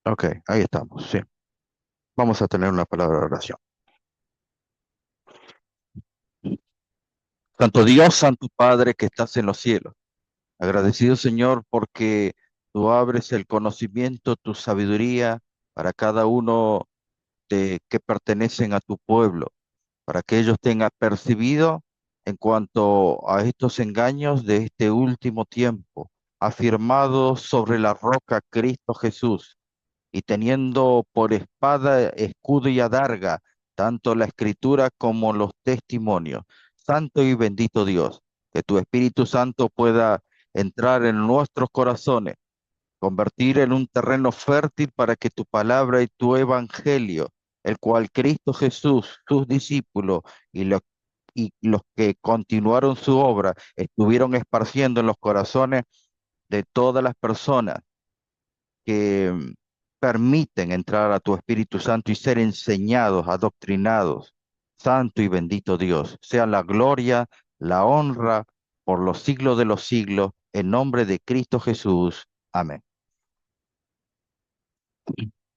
Ok, ahí estamos, sí. Vamos a tener una palabra de oración. Santo Dios, Santo Padre que estás en los cielos. Agradecido, Señor, porque tú abres el conocimiento, tu sabiduría para cada uno de que pertenecen a tu pueblo, para que ellos tengan percibido en cuanto a estos engaños de este último tiempo, afirmados sobre la roca Cristo Jesús y teniendo por espada, escudo y adarga tanto la escritura como los testimonios. Santo y bendito Dios, que tu Espíritu Santo pueda entrar en nuestros corazones, convertir en un terreno fértil para que tu palabra y tu evangelio, el cual Cristo Jesús, sus discípulos y los que continuaron su obra, estuvieron esparciendo en los corazones de todas las personas que permiten entrar a tu Espíritu Santo y ser enseñados, adoctrinados. Santo y bendito Dios, sea la gloria, la honra por los siglos de los siglos, en nombre de Cristo Jesús. Amén.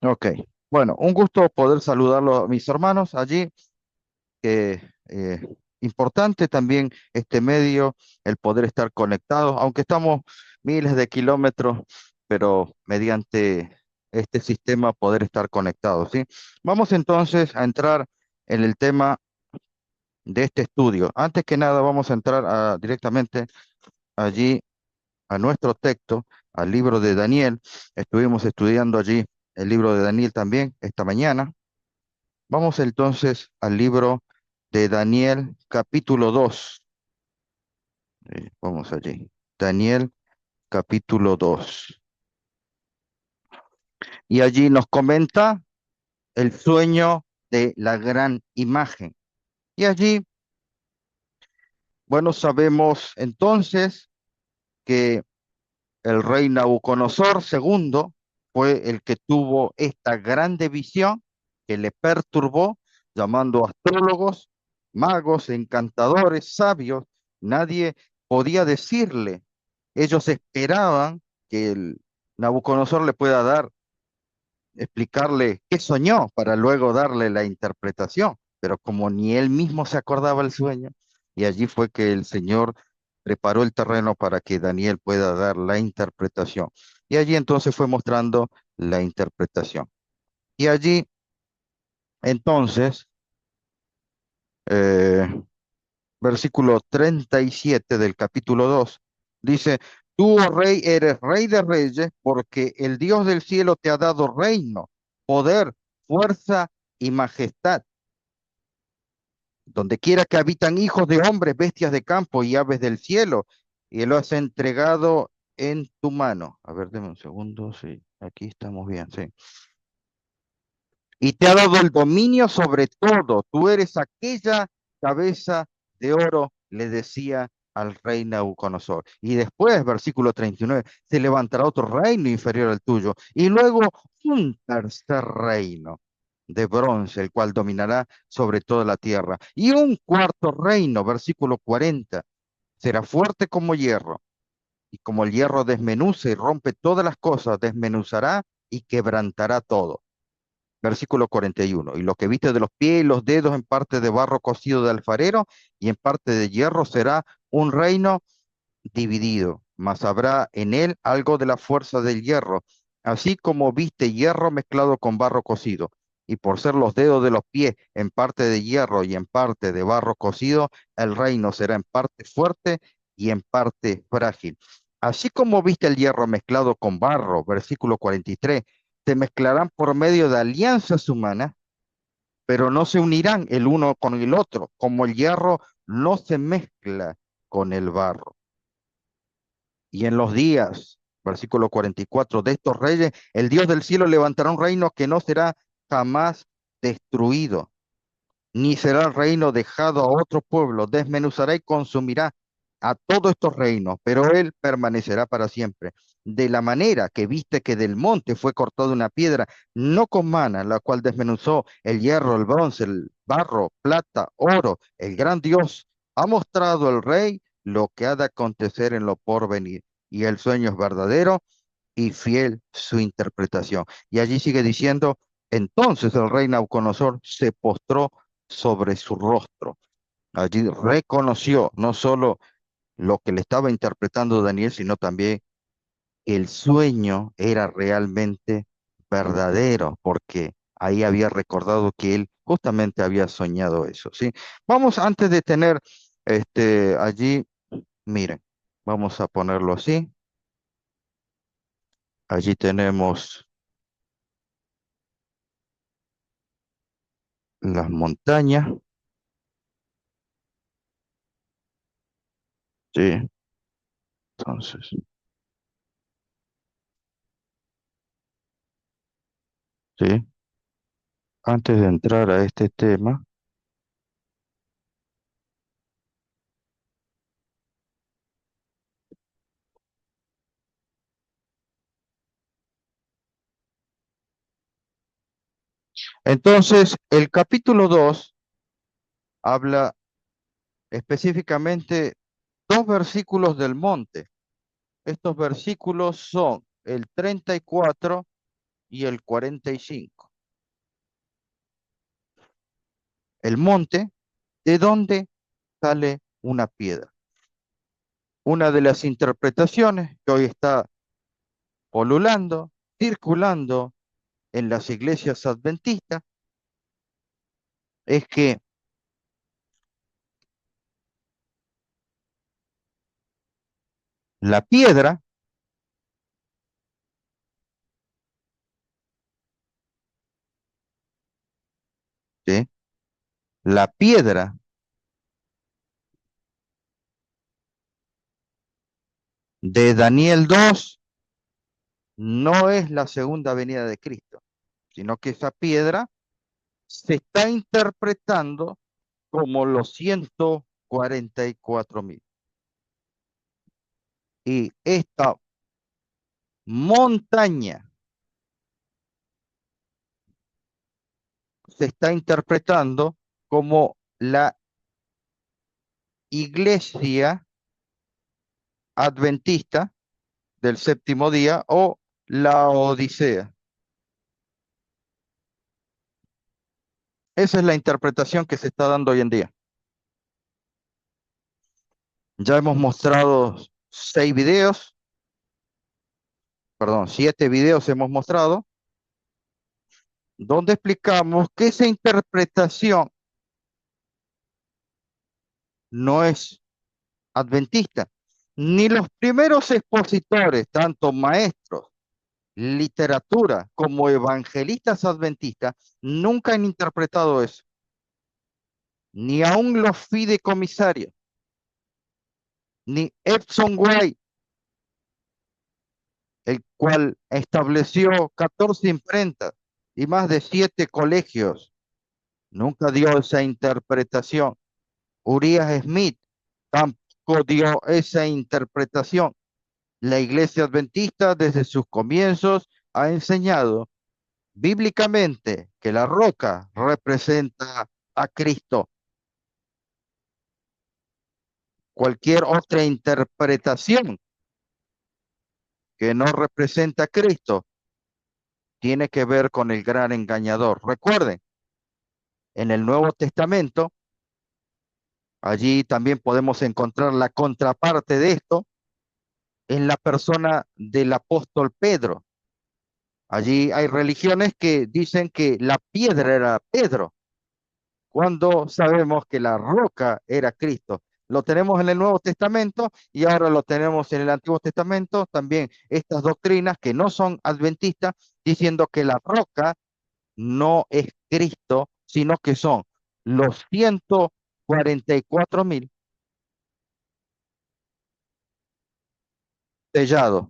Ok, bueno, un gusto poder saludarlo a mis hermanos allí. Que importante también este medio, el poder estar conectados, aunque estamos miles de kilómetros, pero mediante este sistema poder estar conectados, ¿sí? Vamos entonces a entrar en el tema de este estudio. Antes que nada, vamos a entrar directamente allí a nuestro texto, al libro de Daniel. Estuvimos estudiando allí el libro de Daniel también esta mañana. Vamos entonces al libro de Daniel, capítulo 2. Vamos allí. Daniel, capítulo 2. Y allí nos comenta el sueño de la gran imagen. Y allí, bueno, sabemos entonces que el rey Nabucodonosor segundo fue el que tuvo esta grande visión que le perturbó, llamando astrólogos, magos, encantadores, sabios. Nadie podía decirle. Ellos esperaban que el Nabucodonosor le pueda dar, explicarle qué soñó para luego darle la interpretación. Pero como ni él mismo se acordaba el sueño, y allí fue que el Señor preparó el terreno para que Daniel pueda dar la interpretación. Y allí entonces fue mostrando la interpretación. Y allí entonces, eh, versículo 37 del capítulo 2 dice, tú, oh rey, eres rey de reyes, porque el Dios del cielo te ha dado reino, poder, fuerza y majestad. Donde quiera que habitan hijos de hombres, bestias de campo y aves del cielo, y lo has entregado en tu mano. A ver, deme un segundo, sí, aquí estamos bien, sí. Y te ha dado el dominio sobre todo. Tú eres aquella cabeza de oro, le decía al rey Nabucodonosor. Y después, versículo 39, se levantará otro reino inferior al tuyo. Y luego un tercer reino de bronce, el cual dominará sobre toda la tierra. Y un cuarto reino, versículo 40, será fuerte como hierro. Y como el hierro desmenuza y rompe todas las cosas, desmenuzará y quebrantará todo. Versículo 41. Y lo que viste de los pies y los dedos en parte de barro cocido de alfarero y en parte de hierro será un reino dividido, mas habrá en él algo de la fuerza del hierro, así como viste hierro mezclado con barro cocido. Y por ser los dedos de los pies en parte de hierro y en parte de barro cocido, el reino será en parte fuerte y en parte frágil. Así como viste el hierro mezclado con barro, versículo 43, se mezclarán por medio de alianzas humanas, pero no se unirán el uno con el otro, como el hierro no se mezcla con el barro. Y en los días, versículo 44, de estos reyes, el Dios del cielo levantará un reino que no será jamás destruido, ni será el reino dejado a otro pueblo, desmenuzará y consumirá a todos estos reinos, pero él permanecerá para siempre. De la manera que viste que del monte fue cortada una piedra, no con mana, la cual desmenuzó el hierro, el bronce, el barro, plata, oro, el gran Dios ha mostrado al rey lo que ha de acontecer en lo porvenir. Y el sueño es verdadero y fiel su interpretación. Y allí sigue diciendo, entonces el rey Nauconosor se postró sobre su rostro. Allí reconoció no solo lo que le estaba interpretando Daniel, sino también el sueño era realmente verdadero, porque ahí había recordado que él justamente había soñado eso, ¿sí? Vamos, antes de tener allí, miren, vamos a ponerlo así. Allí tenemos las montañas, ¿sí? Entonces, ¿sí? Antes de entrar a este tema, entonces el capítulo 2 habla específicamente dos versículos del monte. Estos versículos son el 34 y el 45. El monte, ¿de dónde sale una piedra? Una de las interpretaciones que hoy está polulando, circulando en las iglesias adventistas, es que la piedra, ¿sí? La piedra de Daniel 2 no es la segunda venida de Cristo, sino que esa piedra se está interpretando como los 144.000. Y esta montaña se está interpretando como la iglesia adventista del séptimo día o la Odisea. Esa es la interpretación que se está dando hoy en día. Ya hemos mostrado 6 videos, perdón, 7 videos hemos mostrado, donde explicamos que esa interpretación no es adventista, ni los primeros expositores, tanto maestros, literatura como evangelistas adventistas, nunca han interpretado eso, ni aun los fideicomisarios, ni Epson White, el cual estableció 14 imprentas y más de 7 colegios, nunca dio esa interpretación. Uriah Smith tampoco dio esa interpretación. La iglesia adventista desde sus comienzos ha enseñado bíblicamente que la roca representa a Cristo. Cualquier otra interpretación que no representa a Cristo tiene que ver con el gran engañador. Recuerden, en el Nuevo Testamento, allí también podemos encontrar la contraparte de esto en la persona del apóstol Pedro. Allí hay religiones que dicen que la piedra era Pedro, cuando sabemos que la roca era Cristo. Lo tenemos en el Nuevo Testamento y ahora lo tenemos en el Antiguo Testamento, también estas doctrinas que no son adventistas, diciendo que la roca no es Cristo, sino que son los 144.000 sellados.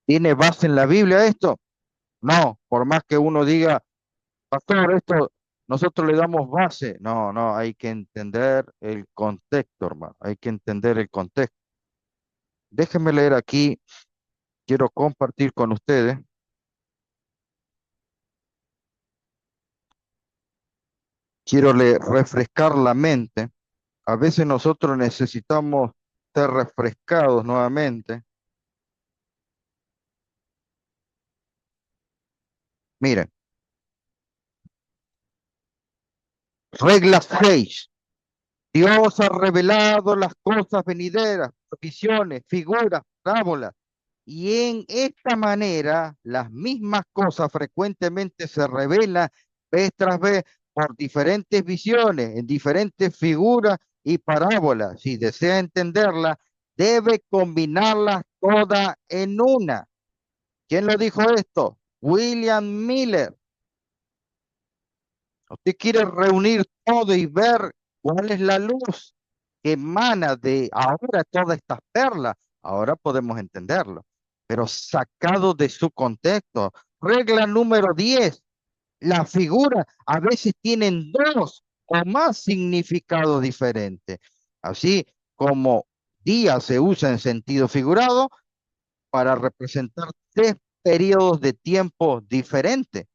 ¿Tiene base en la Biblia esto? No, por más que uno diga, pastor, esto nosotros le damos base. No, no, hay que entender el contexto, hermano. Hay que entender el contexto. Déjenme leer aquí, quiero compartir con ustedes, quiero refrescar la mente A veces nosotros necesitamos ser refrescados nuevamente. Miren, regla 6. Dios ha revelado las cosas venideras, visiones, figuras, parábolas. Y en esta manera, las mismas cosas frecuentemente se revelan vez tras vez por diferentes visiones, en diferentes figuras y parábolas. Si desea entenderla, debe combinarlas todas en una. ¿Quién lo dijo esto? William Miller. Usted quiere reunir todo y ver cuál es la luz que emana de ahora todas estas perlas. Ahora podemos entenderlo, pero sacado de su contexto. Regla número 10. Las figuras a veces tienen dos o más significados diferentes. Así como día se usa en sentido figurado para representar tres periodos de tiempo diferentes,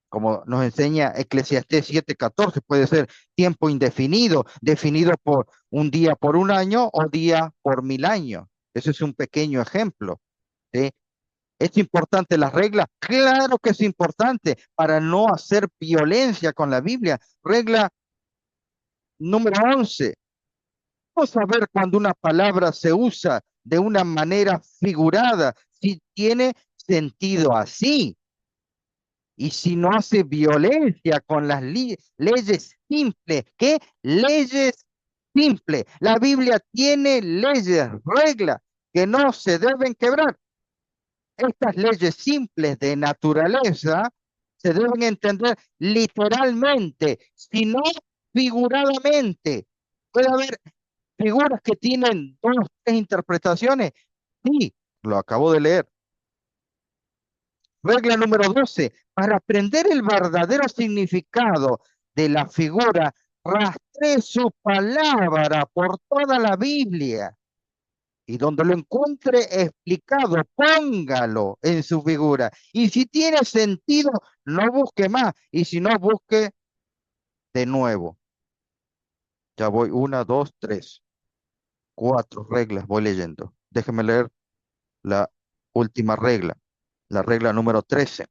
como nos enseña Eclesiastés 7:14, puede ser tiempo indefinido, definido por un día por un año o día por 1000 años. Ese es un pequeño ejemplo. ¿Sí? ¿Es importante las reglas? Claro que es importante para no hacer violencia con la Biblia. Regla número 11. ¿Cómo saber cuando una palabra se usa de una manera figurada? Si tiene sentido así. Y si no hace violencia con las leyes simples, ¿qué? Leyes simples. La Biblia tiene leyes, reglas que no se deben quebrar. Estas leyes simples de naturaleza se deben entender literalmente, si no figuradamente. Puede haber figuras que tienen dos, tres interpretaciones. Sí, lo acabo de leer. Regla número 12. Para aprender el verdadero significado de la figura, rastree su palabra por toda la Biblia. Y donde lo encuentre explicado, póngalo en su figura. Y si tiene sentido, no busque más. Y si no, busque de nuevo. Ya voy, una, dos, tres, cuatro reglas, voy leyendo. Déjeme leer la última regla, la regla número 13.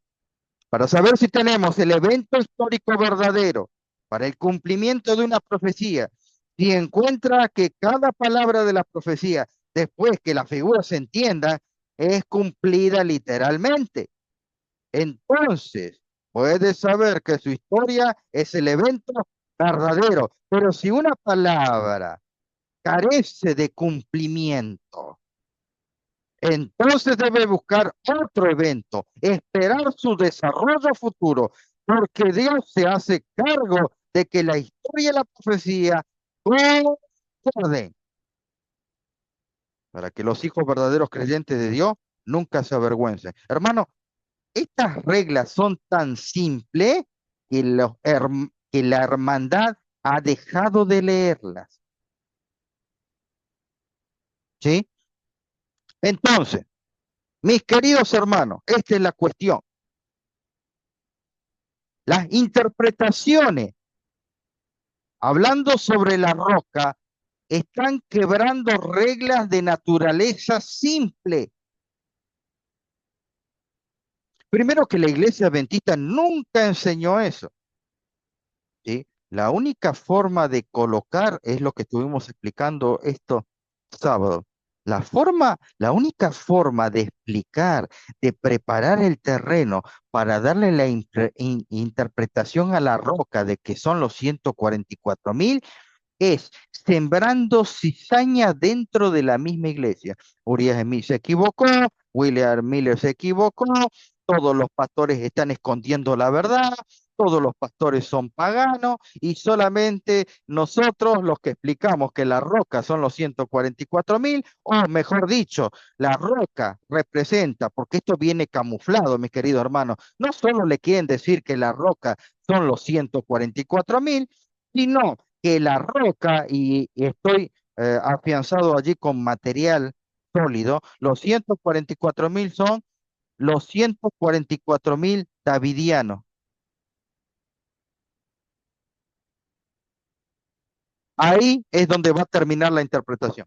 Para saber si tenemos el evento histórico verdadero para el cumplimiento de una profecía, si encuentra que cada palabra de la profecía, después que la figura se entienda, es cumplida literalmente, entonces puede saber que su historia es el evento verdadero. Pero si una palabra carece de cumplimiento, entonces debe buscar otro evento, esperar su desarrollo futuro, porque Dios se hace cargo de que la historia y la profecía concorden, para que los hijos verdaderos creyentes de Dios nunca se avergüencen. Hermano, estas reglas son tan simples que, que la hermandad ha dejado de leerlas. ¿Sí? Entonces, mis queridos hermanos, esta es la cuestión. Las interpretaciones, hablando sobre la roca, están quebrando reglas de naturaleza simple. Primero que la iglesia adventista nunca enseñó eso. ¿Sí? La única forma de colocar es lo que estuvimos explicando esto sábado. La única forma de explicar, de preparar el terreno para darle la interpretación a la roca de que son los 144.000 es sembrando cizaña dentro de la misma iglesia. Urias Smith se equivocó, William Miller se equivocó, todos los pastores están escondiendo la verdad, todos los pastores son paganos y solamente nosotros los que explicamos que la roca son los 144.000, o mejor dicho, la roca representa, porque esto viene camuflado, mis queridos hermanos, no solo le quieren decir que la roca son los 144.000, sino que la roca, y estoy afianzado allí con material sólido, los 144.000 son los 144.000 davidianos. Ahí es donde va a terminar la interpretación.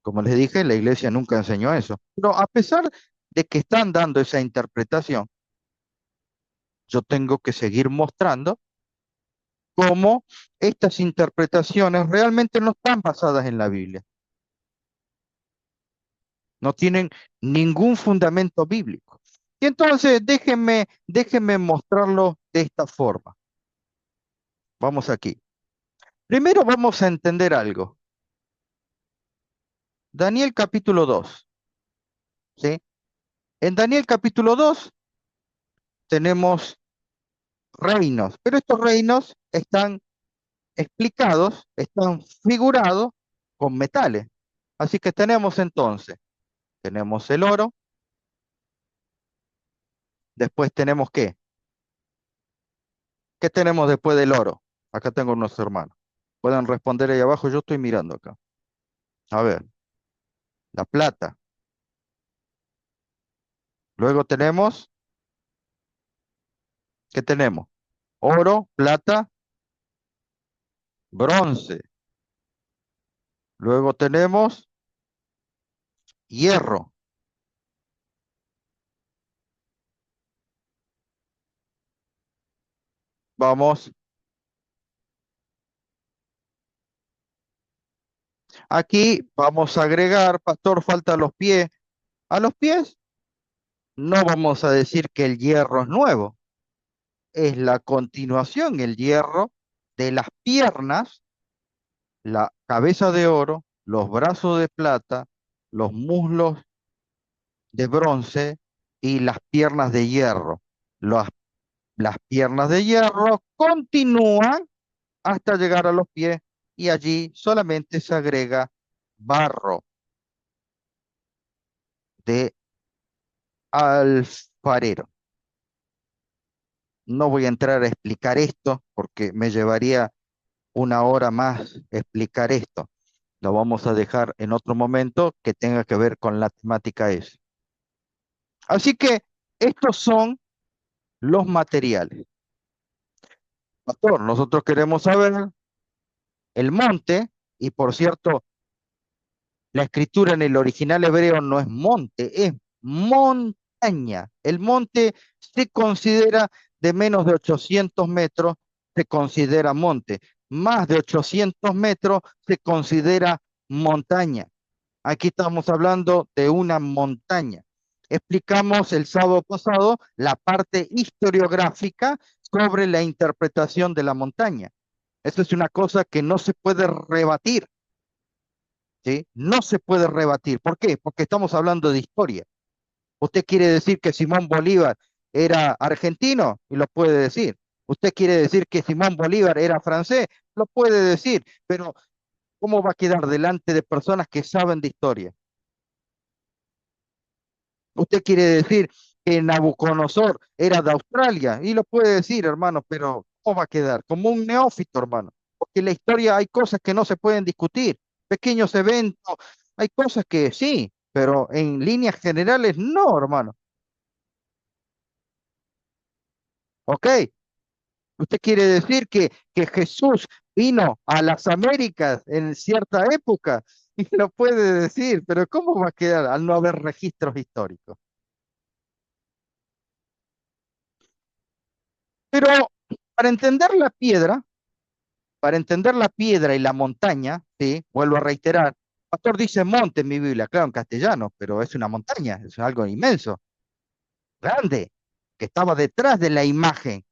Como les dije, la iglesia nunca enseñó eso. Pero a pesar de que están dando esa interpretación, yo tengo que seguir mostrando cómo estas interpretaciones realmente no están basadas en la Biblia. No tienen ningún fundamento bíblico. Y entonces déjenme mostrarlo de esta forma. Vamos aquí. Primero vamos a entender algo. Daniel capítulo 2, ¿sí? En Daniel capítulo 2 tenemos reinos, pero estos reinos están explicados, están figurados con metales. Así que tenemos el oro, después tenemos ¿qué? ¿Qué tenemos después del oro? Acá tengo unos hermanos. Pueden responder ahí abajo, yo estoy mirando acá. A ver, la plata. Luego tenemos, ¿qué tenemos? Oro, plata, bronce. Luego tenemos hierro. Vamos, aquí vamos a agregar, pastor, falta los pies. A los pies no vamos a decir que el hierro es nuevo, es la continuación, el hierro de las piernas, la cabeza de oro, los brazos de plata, los muslos de bronce y las piernas de hierro. Las, las piernas de hierro continúan hasta llegar a los pies y allí solamente se agrega barro de alfarero. No voy a entrar a explicar esto porque me llevaría una hora más explicar esto. Lo vamos a dejar en otro momento que tenga que ver con la temática esa. Así que estos son los materiales. Pastor, nosotros queremos saber el monte, y por cierto, la escritura en el original hebreo no es monte, es montaña. El monte se considera de menos de 800 metros, se considera monte. Más de 800 metros se considera montaña. Aquí estamos hablando de una montaña. Explicamos el sábado pasado la parte historiográfica sobre la interpretación de la montaña. Eso es una cosa que no se puede rebatir, ¿sí? No se puede rebatir. ¿Por qué? Porque estamos hablando de historia. Usted quiere decir que Simón Bolívar era argentino y lo puede decir. Usted quiere decir que Simón Bolívar era francés, lo puede decir, pero ¿cómo va a quedar delante de personas que saben de historia? Usted quiere decir que Nabucodonosor era de Australia y lo puede decir, hermano, pero ¿cómo va a quedar? Como un neófito, hermano. Porque en la historia hay cosas que no se pueden discutir, pequeños eventos, hay cosas que sí, pero en líneas generales no, hermano. ¿Ok? Usted quiere decir que Jesús vino a las Américas en cierta época y lo puede decir, pero ¿cómo va a quedar al no haber registros históricos? Pero para entender la piedra, para entender la piedra y la montaña, ¿sí? Vuelvo a reiterar, pastor dice monte en mi Biblia, claro, en castellano, pero es una montaña, es algo inmenso, grande, que estaba detrás de la imagen,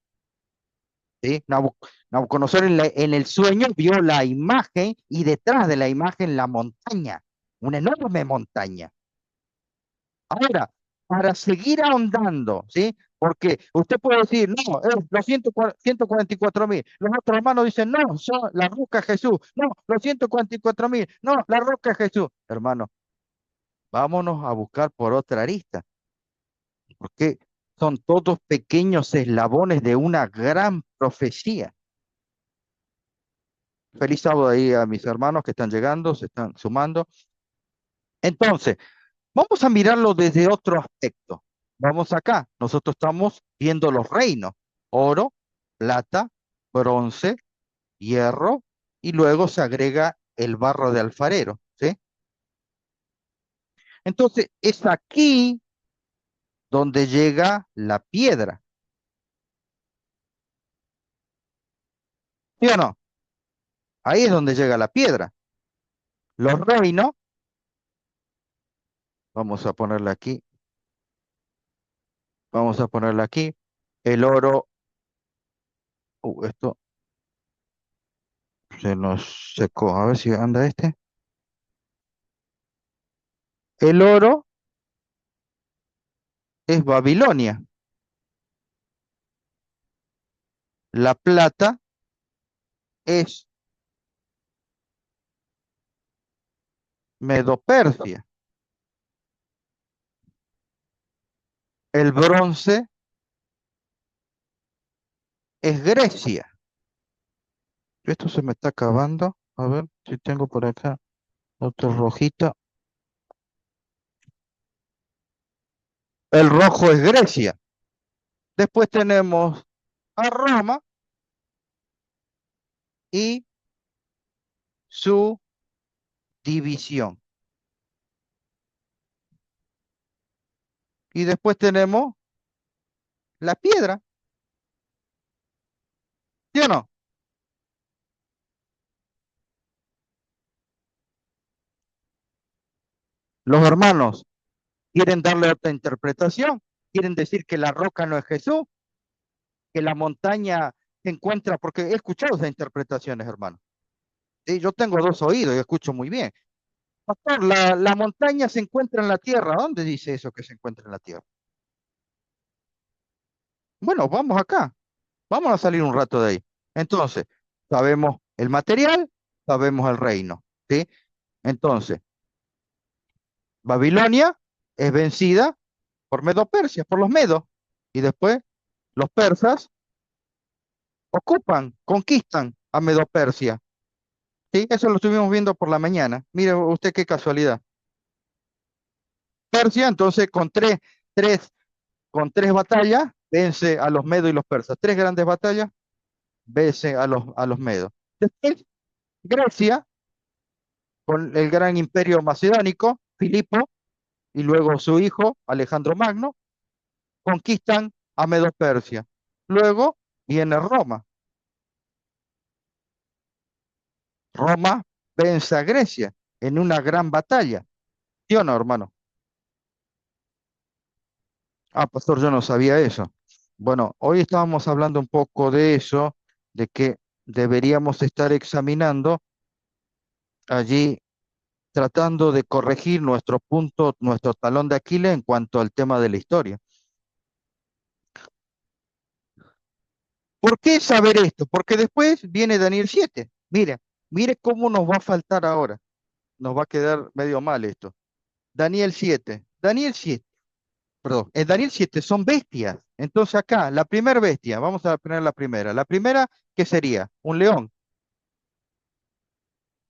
¿sí? Nabucodonosor en el sueño vio la imagen y detrás de la imagen la montaña, una enorme montaña. Ahora, para seguir ahondando, ¿sí? Porque usted puede decir, no, es los 144.000. Los otros hermanos dicen, no, son la roca Jesús. No, los 144.000. No, la roca Jesús. Hermano, vámonos a buscar por otra arista, porque son todos pequeños eslabones de una gran profecía. Feliz sábado ahí a mis hermanos que están llegando, se están sumando. Entonces, vamos a mirarlo desde otro aspecto. Vamos acá. Nosotros estamos viendo los reinos: oro, plata, bronce, hierro, y luego se agrega el barro de alfarero, ¿sí? Entonces, es aquí donde llega la piedra, ¿sí o no? Ahí es donde llega la piedra. Los reinos, vamos a ponerla aquí, vamos a ponerla aquí. El oro, esto se nos secó, a ver si anda este. El oro es Babilonia, la plata es Medo-Persia, el bronce es Grecia. Esto se me está acabando. A ver si tengo por acá otro rojito. El rojo es Grecia. Después tenemos a Roma y su división. Y después tenemos la piedra, ¿sí o no? Los hermanos quieren darle otra interpretación. Quieren decir que la roca no es Jesús, que la montaña se encuentra, porque he escuchado esas interpretaciones, hermano. Sí, yo tengo dos oídos y escucho muy bien. Pastor, la montaña se encuentra en la tierra. ¿Dónde dice eso que se encuentra en la tierra? Bueno, vamos acá. Vamos a salir un rato de ahí. Entonces, sabemos el material, sabemos el reino, ¿sí? Entonces, Babilonia es vencida por Medo-Persia, por los medos. Y después los persas ocupan, conquistan a Medo-Persia. ¿Sí? Eso lo estuvimos viendo por la mañana. Mire usted qué casualidad. Persia, entonces, tres, con tres batallas, vence a los medos y los persas. Tres grandes batallas, vence a los medos. Después, Grecia, con el gran imperio macedónico, Filipo, y luego su hijo, Alejandro Magno, conquistan a Medo-Persia. Luego viene Roma. Roma vence a Grecia en una gran batalla. ¿Sí o no, hermano? Ah, pastor, yo no sabía eso. Bueno, hoy estábamos hablando un poco de eso, de que deberíamos estar examinando allí, tratando de corregir nuestro punto, nuestro talón de Aquiles en cuanto al tema de la historia. ¿Por qué saber esto? Porque después viene Daniel 7. Mire, mire cómo nos va a faltar ahora. Nos va a quedar medio mal esto. Daniel 7. Daniel 7. Perdón, en Daniel 7 son bestias. Entonces acá, la primera bestia, vamos a poner la primera. La primera, ¿qué sería? Un león.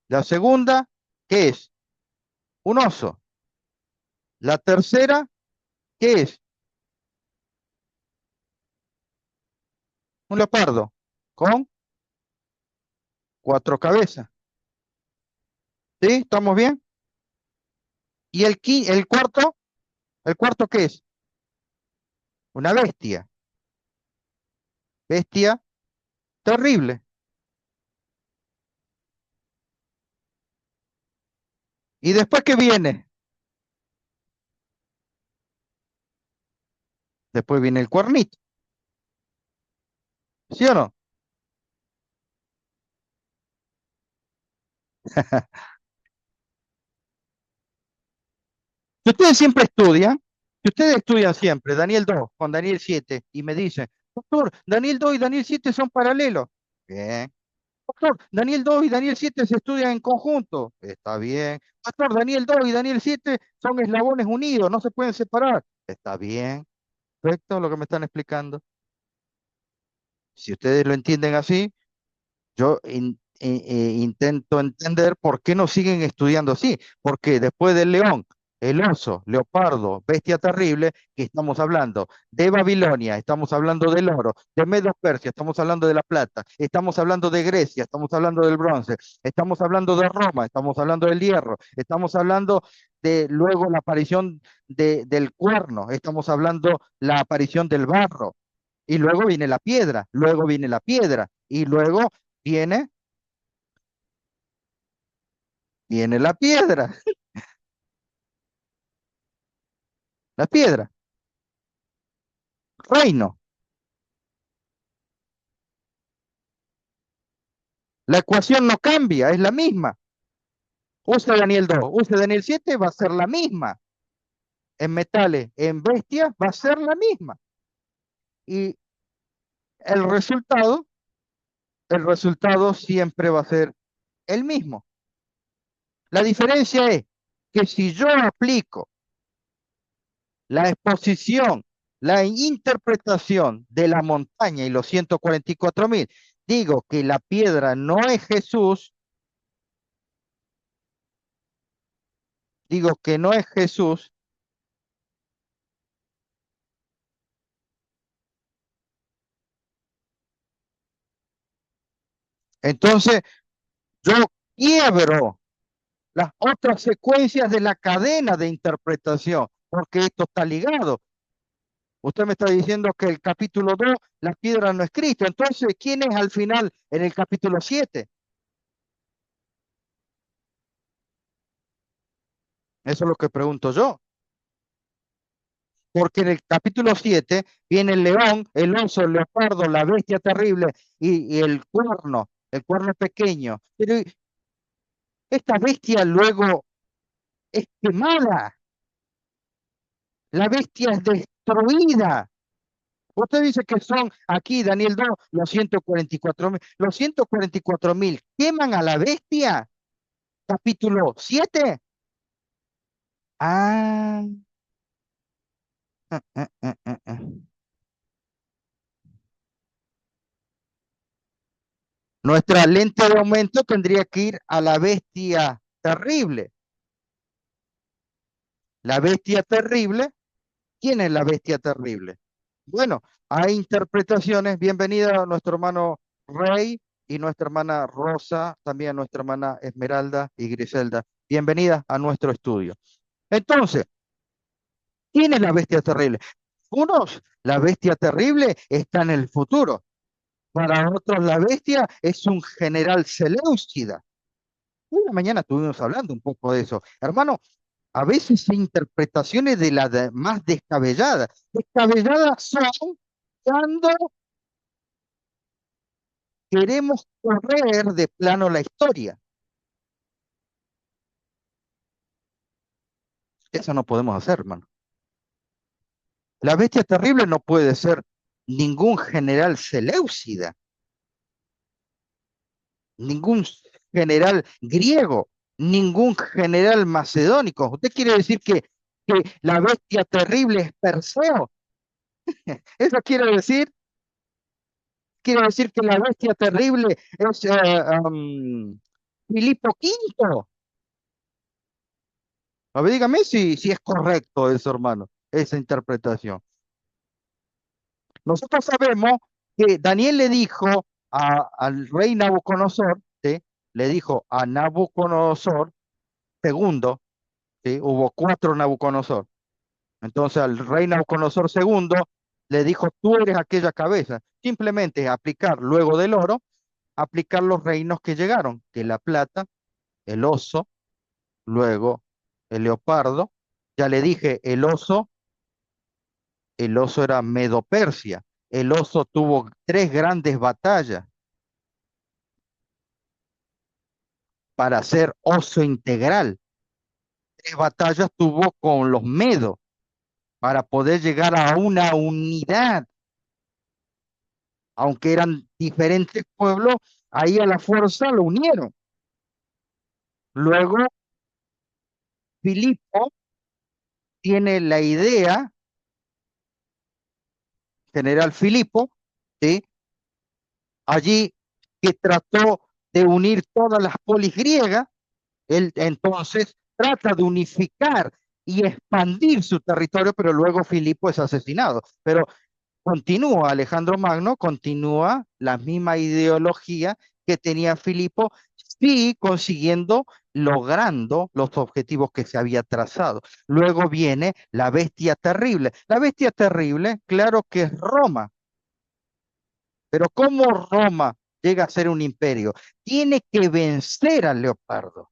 La segunda, ¿qué es? Un oso. La tercera, ¿qué es? Un leopardo con cuatro cabezas. ¿Sí? ¿Estamos bien? Y el cuarto, ¿qué es? Una bestia. Bestia terrible. ¿Y después qué viene? Después viene el cuernito. ¿Sí o no? Si ustedes siempre estudian, si ustedes estudian siempre Daniel 2 con Daniel 7 y me dicen, doctor, Daniel 2 y Daniel 7 son paralelos. Bien. Doctor, Daniel 2 y Daniel 7 se estudian en conjunto. Está bien. Pastor, Daniel 2 y Daniel 7 son eslabones unidos, no se pueden separar. Está bien. Perfecto lo que me están explicando. Si ustedes lo entienden así, yo intento entender por qué no siguen estudiando así. Porque después del león el oso, leopardo, bestia terrible, que estamos hablando de Babilonia, estamos hablando del oro, de Medo Persia, estamos hablando de la plata, estamos hablando de Grecia, estamos hablando del bronce, estamos hablando de Roma, estamos hablando del hierro, estamos hablando de luego la aparición del cuerno, estamos hablando la aparición del barro, y luego viene la piedra, luego viene la piedra, y luego viene, viene la piedra, la piedra, reino. La ecuación no cambia, es la misma. Use Daniel 2, use Daniel 7, va a ser la misma. En metales, en bestias, va a ser la misma. Y el el resultado siempre va a ser el mismo. La diferencia es que si yo aplico la exposición, la interpretación de la montaña y los 144.000, digo que la piedra no es Jesús, digo que no es Jesús, entonces yo quiebro las otras secuencias de la cadena de interpretación, porque esto está ligado. Usted me está diciendo que el capítulo 2, la piedra no es Cristo. Entonces, ¿quién es al final en el capítulo 7? Eso es lo que pregunto yo. Porque en el capítulo 7 viene el león, el oso, el leopardo, la bestia terrible y el cuerno pequeño. Pero esta bestia luego es quemada, la bestia es destruida. Usted dice que son aquí, Daniel 2, los 144.000. Los 144.000 queman a la bestia. Capítulo 7. Ah, ah. Nuestra lente de aumento tendría que ir a la bestia terrible. La bestia terrible, ¿quién es la bestia terrible? Bueno, hay interpretaciones. Bienvenida a nuestro hermano Rey y nuestra hermana Rosa, también a nuestra hermana Esmeralda y Griselda. Bienvenida a nuestro estudio. Entonces, ¿quién es la bestia terrible? Unos, la bestia terrible está en el futuro. Para otros, la bestia es un general seleucida. Una mañana estuvimos hablando un poco de eso. Hermano, a veces hay interpretaciones de más descabelladas. Descabelladas son cuando queremos correr de plano la historia. Eso no podemos hacer, hermano. La bestia terrible no puede ser ningún general seleucida, ningún general griego, ningún general macedónico. ¿Usted quiere decir que la bestia terrible es Perseo? ¿Eso quiere decir que la bestia terrible es Filipo V? A ver, dígame si es correcto eso, hermano, esa interpretación. Nosotros sabemos que Daniel le dijo al rey Nabucodonosor, ¿sí? Le dijo a Nabucodonosor segundo, ¿sí? Hubo cuatro Nabucodonosor. Entonces al rey Nabucodonosor segundo le dijo, tú eres aquella cabeza. Simplemente aplicar luego del oro, aplicar los reinos que llegaron, que la plata, el oso, luego el leopardo. Ya le dije, el oso era Medo-Persia. El oso tuvo tres grandes batallas para ser oso integral. Tres batallas tuvo con los medos para poder llegar a una unidad, aunque eran diferentes pueblos, ahí a la fuerza lo unieron. Luego, Filipo tiene la idea, general Filipo, ¿sí? Allí que trató de unir todas las polis griegas, él entonces trata de unificar y expandir su territorio, pero luego Filipo es asesinado. Pero continúa Alejandro Magno, continúa la misma ideología que tenía Filipo, sí consiguiendo, logrando los objetivos que se había trazado. Luego viene la bestia terrible. La bestia terrible, claro que es Roma, pero ¿cómo Roma llega a ser un imperio? Tiene que vencer al leopardo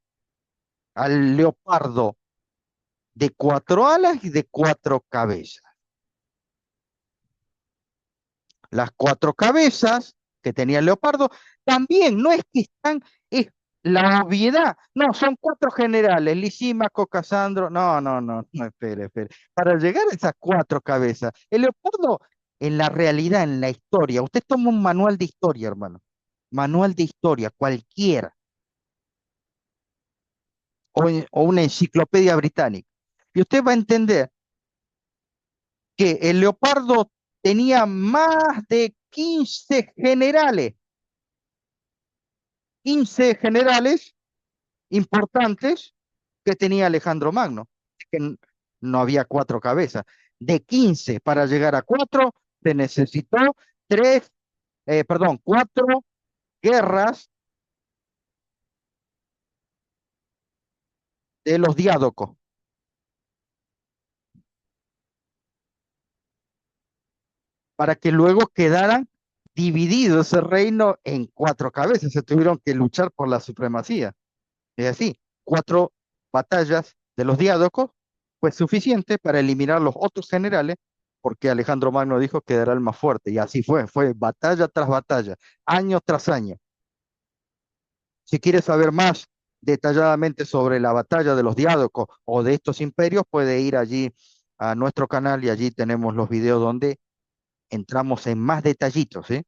de cuatro alas y de cuatro cabezas. Las cuatro cabezas que tenía el leopardo, también no es que están, es la obviedad, no, son cuatro generales, Lisímaco, Casandro, no, espere. Para llegar a esas cuatro cabezas, el leopardo en la realidad, en la historia, usted toma un manual de historia, hermano, manual de historia, cualquiera, o una enciclopedia británica, y usted va a entender que el leopardo tenía más de 15 generales, 15 generales importantes que tenía Alejandro Magno, que no había cuatro cabezas. De 15 para llegar a cuatro, se necesitó cuatro guerras de los diádocos, para que luego quedaran dividido ese reino en cuatro cabezas. Se tuvieron que luchar por la supremacía. Es así, cuatro batallas de los diádocos fue suficiente para eliminar los otros generales, porque Alejandro Magno dijo que era el más fuerte, y así fue batalla tras batalla, año tras año. Si quieres saber más detalladamente sobre la batalla de los diádocos o de estos imperios, puede ir allí a nuestro canal y allí tenemos los videos donde entramos en más detallitos, ¿sí?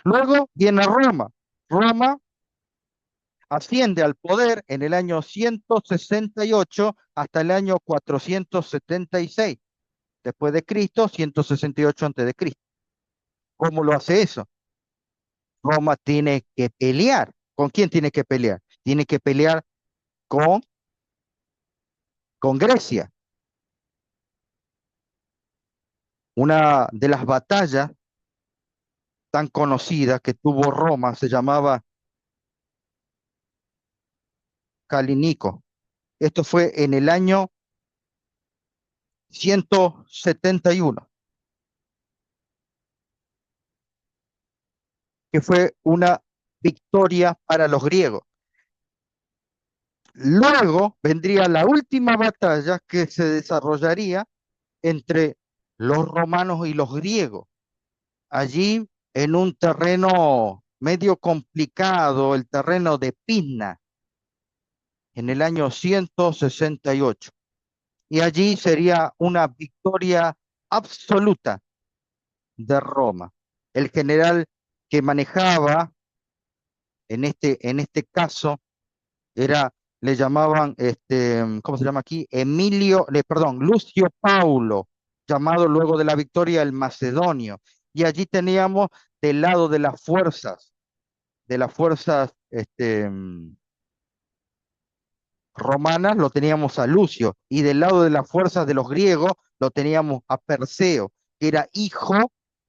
Luego viene Roma. Roma asciende al poder en el año 168 hasta el año 476 después de Cristo, 168 antes de Cristo. ¿Cómo lo hace eso? Roma tiene que pelear. ¿Con quién tiene que pelear? Tiene que pelear con, con Grecia. Una de las batallas tan conocidas que tuvo Roma se llamaba Calinico. Esto fue en el año 171, que fue una victoria para los griegos. Luego vendría la última batalla que se desarrollaría entre los romanos y los griegos. Allí en un terreno medio complicado, el terreno de Pidna, en el año 168. Y allí sería una victoria absoluta de Roma. El general que manejaba en este caso era, le llamaban, ¿cómo se llama aquí? Perdón, Lucio Paulo, llamado luego de la victoria el Macedonio. Y allí teníamos del lado de las fuerzas romanas, lo teníamos a Lucio, y del lado de las fuerzas de los griegos lo teníamos a Perseo, que era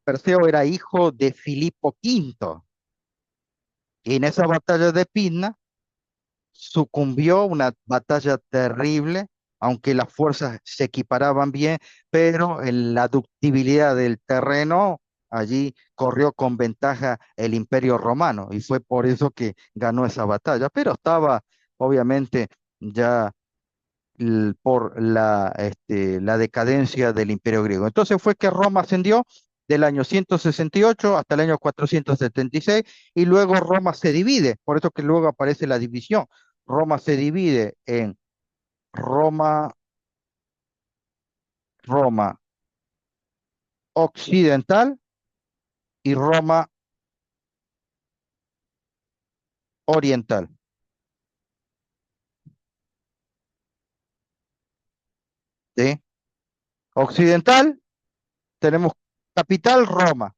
Perseo era hijo de Filipo V. Y en esa batalla de Pidna, sucumbió, una batalla terrible, aunque las fuerzas se equiparaban bien, pero en la ductibilidad del terreno, allí corrió con ventaja el Imperio Romano y fue por eso que ganó esa batalla, pero estaba obviamente ya por la decadencia del Imperio griego. Entonces fue que Roma ascendió del año 168 hasta el año 476 y luego Roma se divide, por eso que luego aparece la división. Roma se divide en Roma, Roma occidental y Roma oriental. ¿Sí? Occidental tenemos capital Roma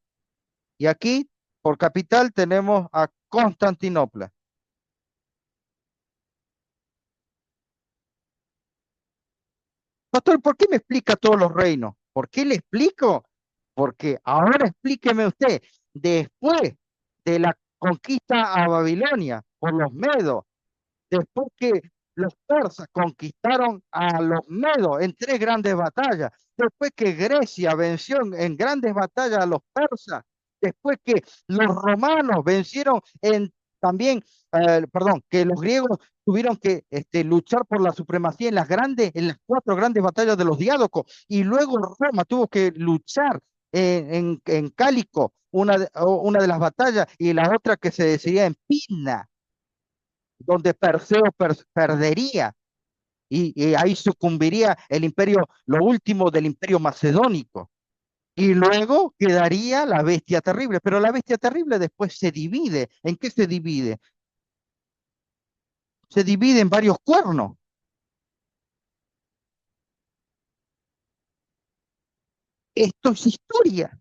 y aquí por capital tenemos a Constantinopla. Pastor, ¿por qué me explica todos los reinos? ¿Por qué le explico? Porque ahora explíqueme usted, después de la conquista a Babilonia por los medos, después que los persas conquistaron a los medos en tres grandes batallas, después que Grecia venció en grandes batallas a los persas, después que los romanos vencieron también, perdón, que los griegos tuvieron que luchar por la supremacía en las cuatro grandes batallas de los diádocos, y luego Roma tuvo que luchar en Cálico, una de las batallas, y la otra que se decidía en Pina, donde Perseo perdería y ahí sucumbiría el imperio, lo último del imperio macedónico. Y luego quedaría la bestia terrible, pero la bestia terrible después se divide. ¿En qué se divide? Se divide en varios cuernos. Esto es historia.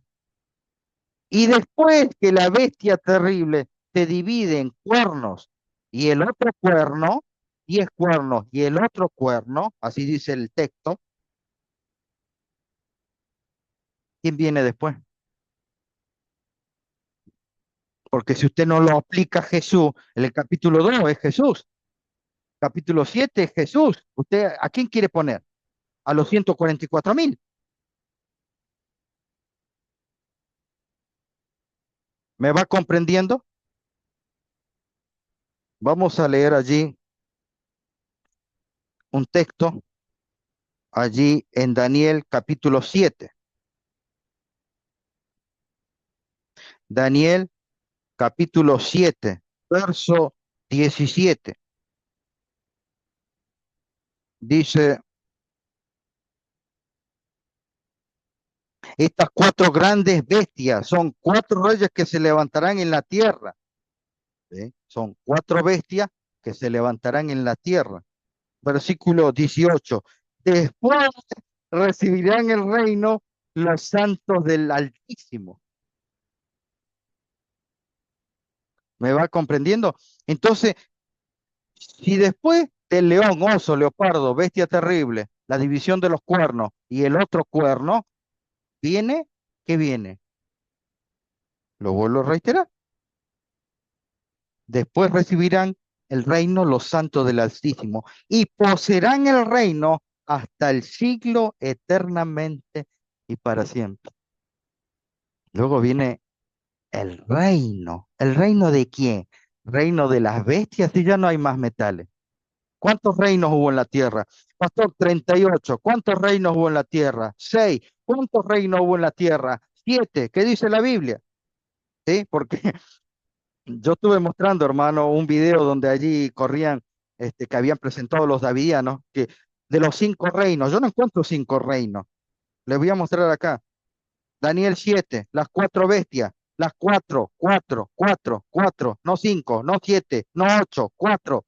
Y después que la bestia terrible se divide en cuernos y el otro cuerno, 10 cuernos y el otro cuerno, así dice el texto, ¿quién viene después? Porque si usted no lo aplica a Jesús, en el capítulo 2 es Jesús, capítulo 7 es Jesús. ¿Usted a quién quiere poner? A los 144.000. ¿Me va comprendiendo? Vamos a leer allí un texto, allí en Daniel capítulo 7. Daniel capítulo 7, verso 17. Dice, estas cuatro grandes bestias son cuatro reyes que se levantarán en la tierra. ¿Sí? Son cuatro bestias que se levantarán en la tierra. Versículo 18. Después recibirán el reino los santos del Altísimo. ¿Me va comprendiendo? Entonces, si después del león, oso, leopardo, bestia terrible, la división de los cuernos y el otro cuerno, viene, ¿qué viene? Lo vuelvo a reiterar. Después recibirán el reino los santos del Altísimo y poseerán el reino hasta el siglo eternamente y para siempre. Luego viene el reino. ¿El reino de quién? Reino de las bestias y ya no hay más metales. ¿Cuántos reinos hubo en la tierra? Pastor, 38. ¿Cuántos reinos hubo en la tierra? 6. ¿Cuántos reinos hubo en la tierra? 7. ¿Qué dice la Biblia? ¿Sí? Porque yo estuve mostrando, hermano, un video donde allí corrían, que habían presentado los davidianos, que de los 5 reinos, yo no encuentro 5 reinos. Les voy a mostrar acá. Daniel 7, las cuatro bestias, las cuatro, cuatro, cuatro, cuatro, no 5, no 7, no 8, 4.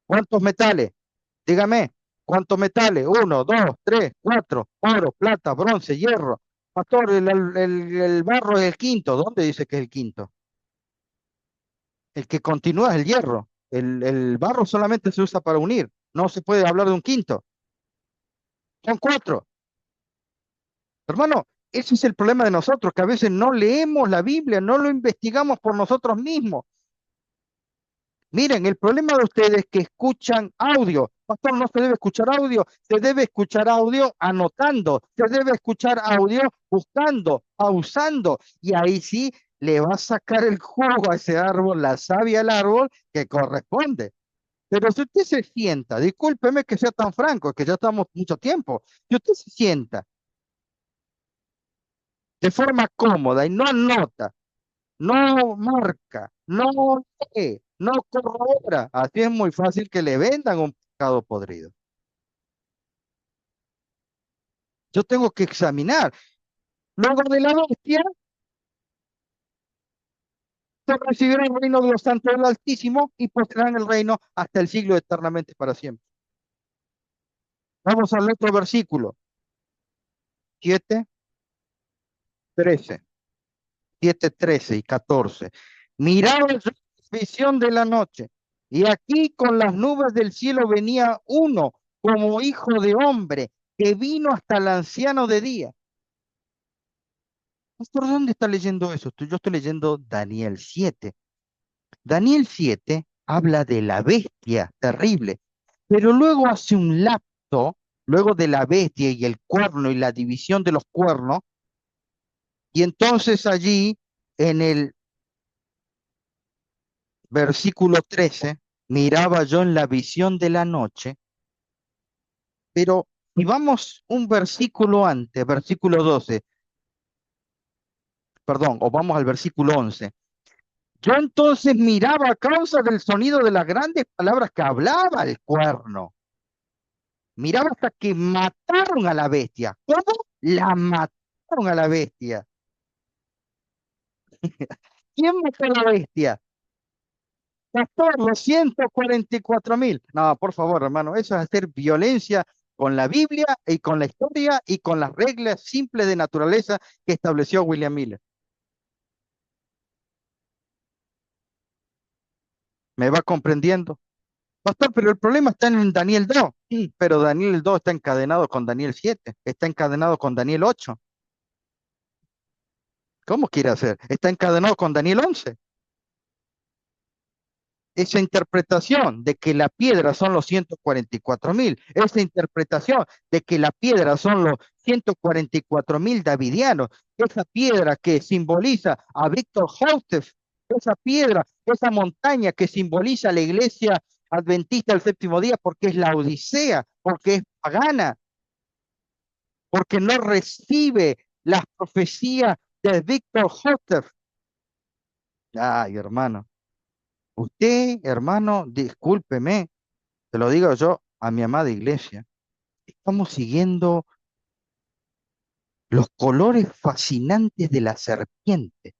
¿Cuántos metales? Dígame, ¿cuántos metales? 1, 2, 3, 4, oro, plata, bronce, hierro. Pastor, el barro es el quinto. ¿Dónde dice que es el quinto? El que continúa es el hierro. El barro solamente se usa para unir. No se puede hablar de un quinto. Son 4. Hermano, ese es el problema de nosotros, que a veces no leemos la Biblia, no lo investigamos por nosotros mismos. Miren, el problema de ustedes es que escuchan audio. Pastor, no se debe escuchar audio, se debe escuchar audio anotando, se debe escuchar audio buscando, pausando, y ahí sí le va a sacar el jugo a ese árbol, la savia al árbol que corresponde. Pero si usted se sienta, discúlpeme que sea tan franco, que ya estamos mucho tiempo, si usted se sienta de forma cómoda y no anota, no marca, no lee, no corrobora. Así es muy fácil que le vendan un pescado podrido. Yo tengo que examinar. Luego de la bestia, se recibirá el reino de los santos del Altísimo y poseerán el reino hasta el siglo eternamente para siempre. Vamos al otro versículo, 7, 13, 7, 13 y 14. Mirad la visión de la noche, y aquí con las nubes del cielo venía uno como hijo de hombre, que vino hasta el anciano de día. ¿Por dónde está leyendo eso? Yo estoy leyendo Daniel 7. Daniel 7 habla de la bestia terrible, pero luego hace un lapso, luego de la bestia y el cuerno y la división de los cuernos, y entonces allí en el versículo 13, miraba yo en la visión de la noche, pero si vamos un versículo antes, versículo 12, perdón, o vamos al versículo 11. Yo entonces miraba a causa del sonido de las grandes palabras que hablaba el cuerno. Miraba hasta que mataron a la bestia. ¿Cómo? La mataron a la bestia. ¿Quién mató a la bestia? Pastor, los 144.000. No, por favor, hermano, eso es hacer violencia con la Biblia y con la historia y con las reglas simples de naturaleza que estableció William Miller. ¿Me va comprendiendo? Pastor, pero el problema está en Daniel 2. Sí, pero Daniel 2 está encadenado con Daniel 7, está encadenado con Daniel 8. ¿Cómo quiere hacer? Está encadenado con Daniel 11. Esa interpretación de que la piedra son los 144.000, esa interpretación de que la piedra son los 144.000 davidianos, esa piedra que simboliza a Víctor Joseph, esa piedra, esa montaña que simboliza la iglesia adventista del séptimo día porque es la Odisea, porque es pagana, porque no recibe las profecías de Víctor Joseph. Ay, hermano. Usted, hermano, discúlpeme, te lo digo yo a mi amada iglesia, estamos siguiendo los colores fascinantes de la serpiente.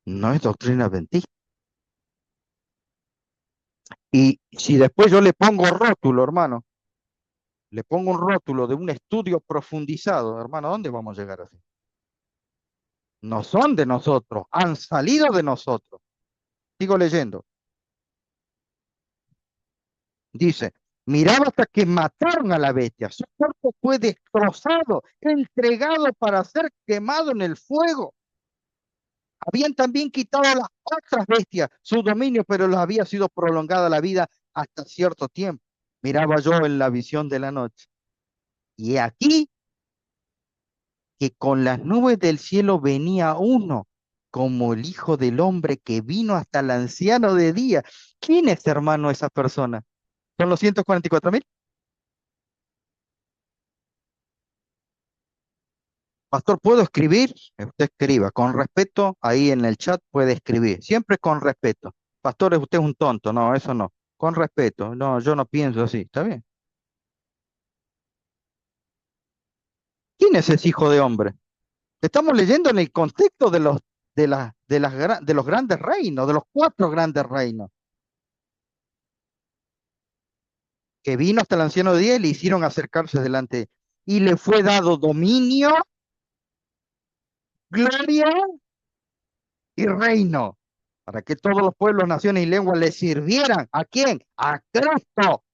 No es doctrina adventista. Y si después yo le pongo rótulo, hermano, le pongo un rótulo de un estudio profundizado, hermano, ¿a dónde vamos a llegar así? No son de nosotros, han salido de nosotros. Sigo leyendo. Dice, miraba hasta que mataron a la bestia. Su cuerpo fue destrozado, entregado para ser quemado en el fuego. Habían también quitado a las otras bestias su dominio, pero les había sido prolongada la vida hasta cierto tiempo. Miraba yo en la visión de la noche. Y aquí que con las nubes del cielo venía uno, como el Hijo del Hombre que vino hasta el anciano de día. ¿Quién es, hermano, esa persona? ¿Son los 144.000? Pastor, ¿puedo escribir? Usted escriba, con respeto, ahí en el chat puede escribir, siempre con respeto. Pastor, usted es un tonto, no, eso no. Con respeto, no, yo no pienso así, ¿está bien? ¿Quién es ese hijo de hombre? Estamos leyendo en el contexto de los grandes reinos, de los cuatro grandes reinos, que vino hasta el anciano de día y le hicieron acercarse delante, y le fue dado dominio, gloria y reino, para que todos los pueblos, naciones y lenguas le sirvieran. ¿A quién? A Cristo.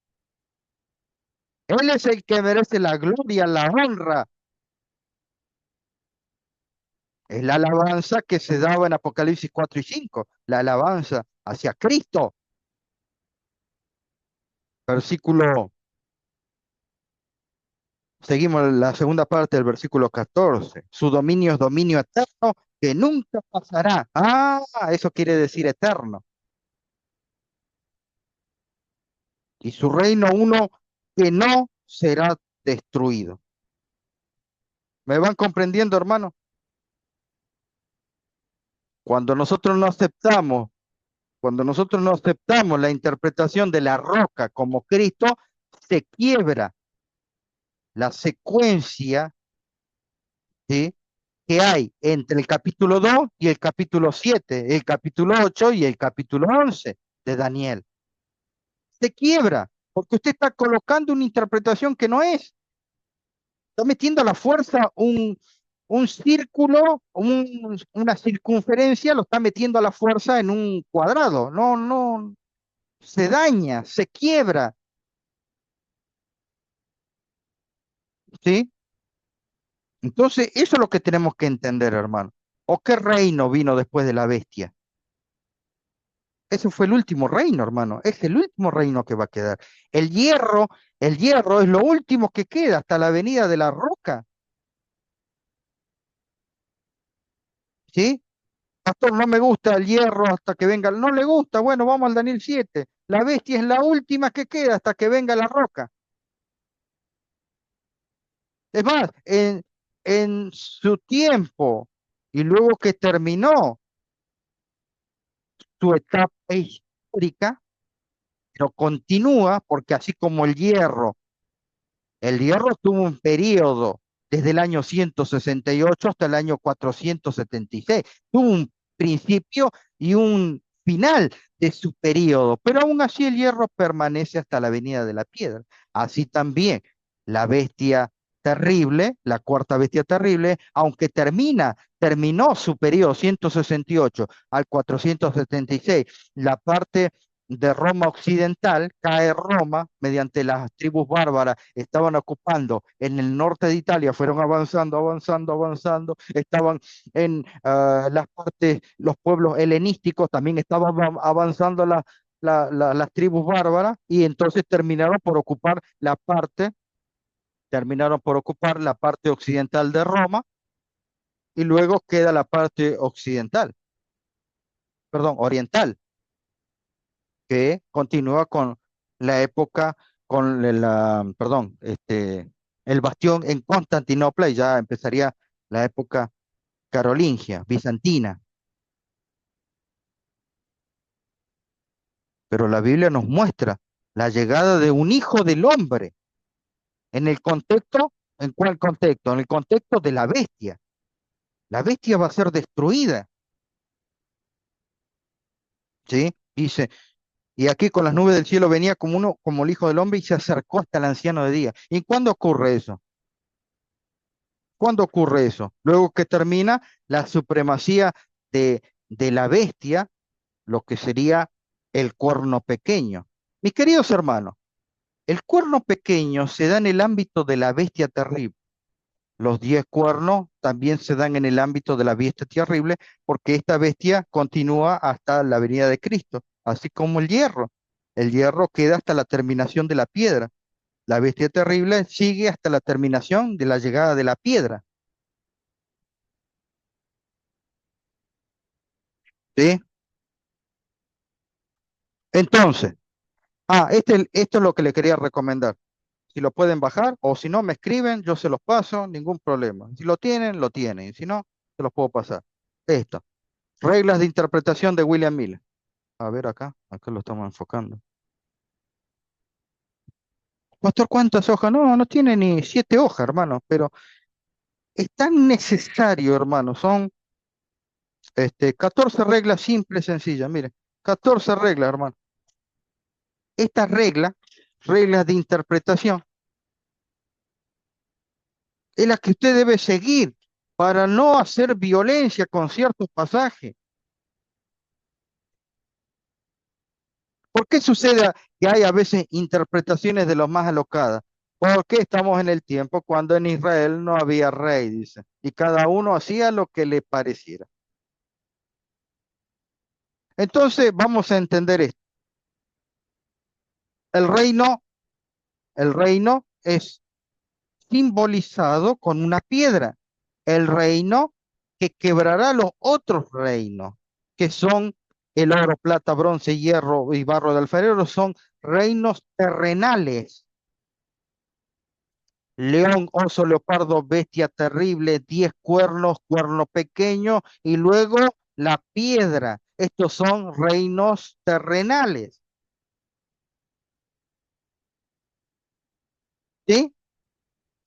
Él es el que merece la gloria, la honra. Es la alabanza que se daba en Apocalipsis 4 y 5, la alabanza hacia Cristo. Versículo, seguimos la segunda parte del versículo 14. Su dominio es dominio eterno que nunca pasará. Ah, eso quiere decir eterno. Y su reino uno que no será destruido. ¿Me van comprendiendo, hermano? Cuando nosotros no aceptamos, cuando nosotros no aceptamos la interpretación de la roca como Cristo, se quiebra la secuencia, ¿sí?, que hay entre el capítulo 2 y el capítulo 7, el capítulo 8 y el capítulo 11 de Daniel. Se quiebra porque usted está colocando una interpretación que no es. Está metiendo a la fuerza un círculo, una circunferencia, lo está metiendo a la fuerza en un cuadrado. No, no. se daña, se quiebra, ¿sí? Entonces, eso es lo que tenemos que entender, hermano. ¿O qué reino vino después de la bestia? Ese fue el último reino, hermano. Es el último reino que va a quedar. El hierro es lo último que queda hasta la venida de la roca, ¿sí? Pastor, no me gusta el hierro hasta que venga. No le gusta, bueno, vamos al Daniel 7. La bestia es la última que queda hasta que venga la roca. Es más, en su tiempo y luego que terminó su etapa histórica, pero continúa porque así como el hierro tuvo un periodo desde el año 168 hasta el año 476. Tuvo un principio y un final de su periodo, pero aún así el hierro permanece hasta la venida de la piedra. Así también la bestia terrible, la cuarta bestia terrible, aunque terminó su periodo 168 al 476, la parte de Roma occidental, cae Roma mediante las tribus bárbaras, estaban ocupando en el norte de Italia, fueron avanzando, avanzando, avanzando, estaban en las partes, los pueblos helenísticos, también estaban avanzando las tribus bárbaras y entonces terminaron por ocupar la parte occidental de Roma y luego queda la parte occidental, perdón, oriental, que continúa con la época, perdón, el bastión en Constantinopla y ya empezaría la época carolingia, bizantina. Pero la Biblia nos muestra la llegada de un hijo del hombre en el contexto, ¿en cuál contexto? En el contexto de la bestia. La bestia va a ser destruida, ¿sí? Dice, y aquí con las nubes del cielo venía como uno, como el hijo del hombre y se acercó hasta el anciano de día. ¿Y cuándo ocurre eso? ¿Cuándo ocurre eso? Luego que termina la supremacía de la bestia, lo que sería el cuerno pequeño. Mis queridos hermanos, el cuerno pequeño se da en el ámbito de la bestia terrible. Los 10 cuernos también se dan en el ámbito de la bestia terrible, porque esta bestia continúa hasta la venida de Cristo, así como el hierro. El hierro queda hasta la terminación de la piedra. La bestia terrible sigue hasta la terminación de la llegada de la piedra. ¿Sí? Entonces, esto es lo que le quería recomendar. Si lo pueden bajar o si no, me escriben, yo se los paso, ningún problema. Si lo tienen, lo tienen. Si no, se los puedo pasar. Esto. Reglas de interpretación de William Miller. A ver acá lo estamos enfocando. Pastor, ¿cuántas hojas? No, no tiene ni 7 hojas, hermano, pero es tan necesario, hermano. Son 14 reglas simples, sencillas. Mire, 14 reglas, hermano. Estas reglas de interpretación, es la que usted debe seguir para no hacer violencia con ciertos pasajes. ¿Por qué sucede que hay a veces interpretaciones de los más alocadas? Porque estamos en el tiempo cuando en Israel no había rey, dice, y cada uno hacía lo que le pareciera. Entonces vamos a entender esto. El reino, el reino es simbolizado con una piedra. El reino que quebrará los otros reinos, que son el oro, plata, bronce, hierro y barro de alfarero, son reinos terrenales. León, oso, leopardo, bestia terrible, 10 cuernos, cuerno pequeño y luego la piedra. Estos son reinos terrenales, ¿sí?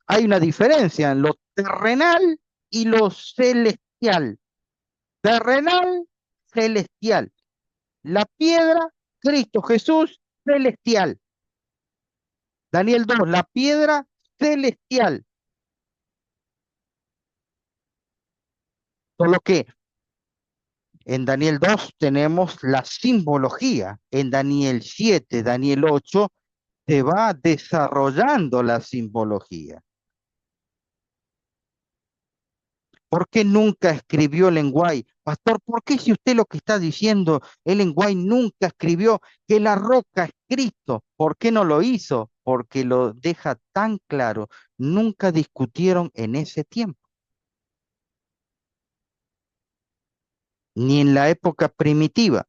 Hay una diferencia en lo terrenal y lo celestial. Terrenal, celestial. La piedra, Cristo Jesús, celestial. Daniel 2, la piedra celestial. Por lo que En Daniel 2 tenemos la simbología. En Daniel 7, Daniel 8, se va desarrollando la simbología. ¿Por qué nunca escribió Ellen White? Pastor, ¿por qué si usted lo que está diciendo, Ellen White nunca escribió que la roca es Cristo? ¿Por qué no lo hizo? Porque lo deja tan claro. Nunca discutieron en ese tiempo, ni en la época primitiva,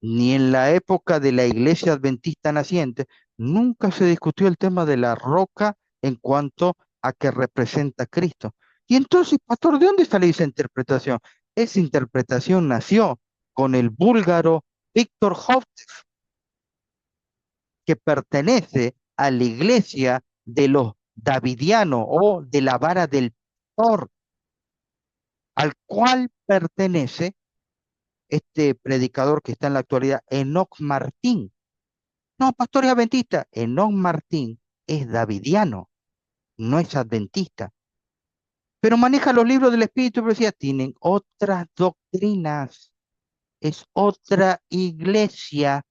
ni en la época de la iglesia adventista naciente. Nunca se discutió el tema de la roca en cuanto a que representa a Cristo. Y entonces, pastor, ¿de dónde sale esa interpretación? Esa interpretación nació con el búlgaro Víctor Hofstede, que pertenece a la iglesia de los davidianos o de la vara del pastor, al cual pertenece este predicador que está en la actualidad, Enoch Martín. No, pastor es adventista. Enoch Martín es davidiano, no es adventista, pero maneja los libros del Espíritu, pero decía, tienen otras doctrinas, es otra iglesia.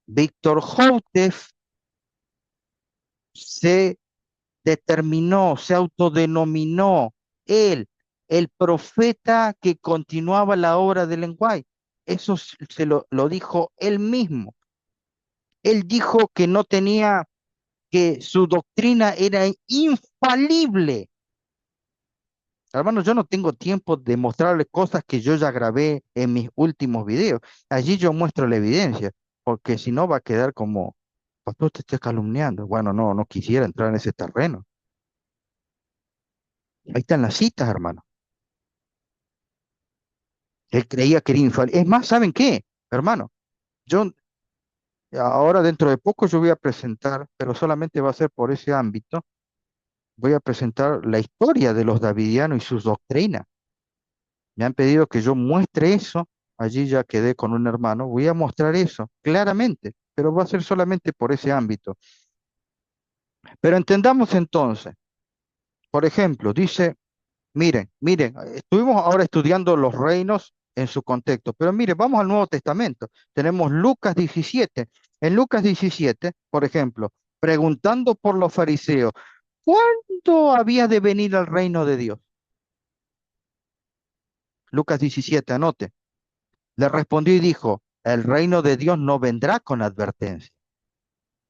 Víctor Houteff se determinó, se autodenominó él, el profeta que continuaba la obra de lenguaje. Eso se lo dijo él mismo. Él dijo que no tenía, que su doctrina era infalible. Hermano, yo no tengo tiempo de mostrarles cosas que yo ya grabé en mis últimos videos. Allí yo muestro la evidencia, porque si no va a quedar como, pastor, te estoy calumniando. Bueno, no quisiera entrar en ese terreno. Ahí están las citas, hermano. Él creía que era infalible. Es más, ¿saben qué, hermano? Yo ahora dentro de poco yo voy a presentar, pero solamente va a ser por ese ámbito, voy a presentar la historia de los davidianos y sus doctrinas. Me han pedido que yo muestre eso. Allí ya quedé con un hermano. Voy a mostrar eso claramente, pero va a ser solamente por ese ámbito. Pero entendamos entonces, por ejemplo, dice, miren, estuvimos ahora estudiando los reinos en su contexto, pero miren, vamos al Nuevo Testamento. Tenemos Lucas 17. En Lucas 17, por ejemplo, preguntando por los fariseos, ¿cuándo había de venir el reino de Dios? Lucas 17, anote. Le respondió y dijo, el reino de Dios no vendrá con advertencia,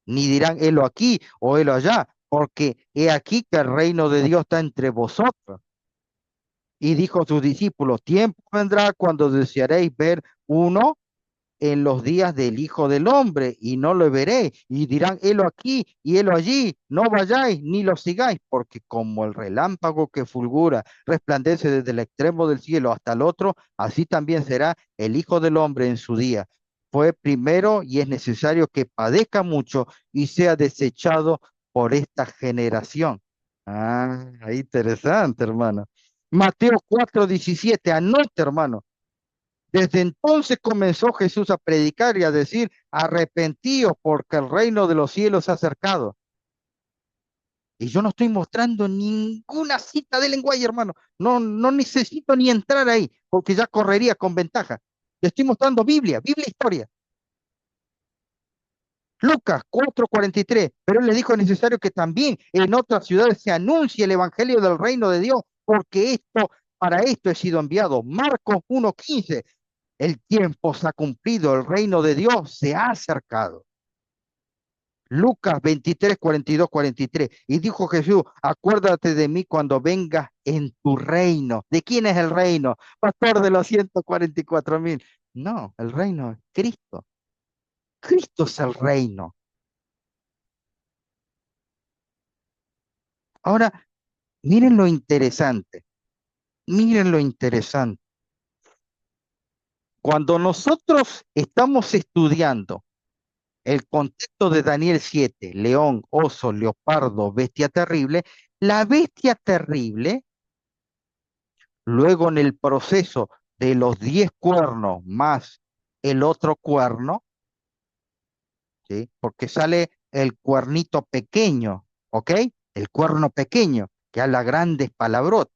ni dirán, helo aquí o helo allá, porque he aquí que el reino de Dios está entre vosotros. Y dijo a sus discípulos, tiempo vendrá cuando desearéis ver uno en los días del Hijo del Hombre, y no lo veréis, y dirán, helo aquí y helo allí, no vayáis ni lo sigáis, porque como el relámpago que fulgura resplandece desde el extremo del cielo hasta el otro, así también será el Hijo del Hombre en su día. Fue primero y es necesario que padezca mucho y sea desechado por esta generación. Ah, interesante, hermano. Mateo 4:17, anote, hermano. Desde entonces comenzó Jesús a predicar y a decir, arrepentíos porque el reino de los cielos se ha acercado. Y yo no estoy mostrando ninguna cita de lenguaje, hermano. No necesito ni entrar ahí, porque ya correría con ventaja. Le estoy mostrando Biblia, Biblia historia. Lucas 4:43, pero él le dijo es necesario que también en otras ciudades se anuncie el evangelio del reino de Dios, porque para esto he sido enviado. Marcos 1:15, el tiempo se ha cumplido, el reino de Dios se ha acercado. Lucas 23:42-43. Y dijo Jesús, acuérdate de mí cuando vengas en tu reino. ¿De quién es el reino? Pastor de los 144.000. No, el reino es Cristo. Cristo es el reino. Ahora, miren lo interesante. Miren lo interesante. Cuando nosotros estamos estudiando el contexto de Daniel 7, león, oso, leopardo, bestia terrible, la bestia terrible, luego en el proceso de los 10 cuernos más el otro cuerno, ¿sí? Porque sale el cuernito pequeño, ¿ok? El cuerno pequeño, que habla grandes palabrotas.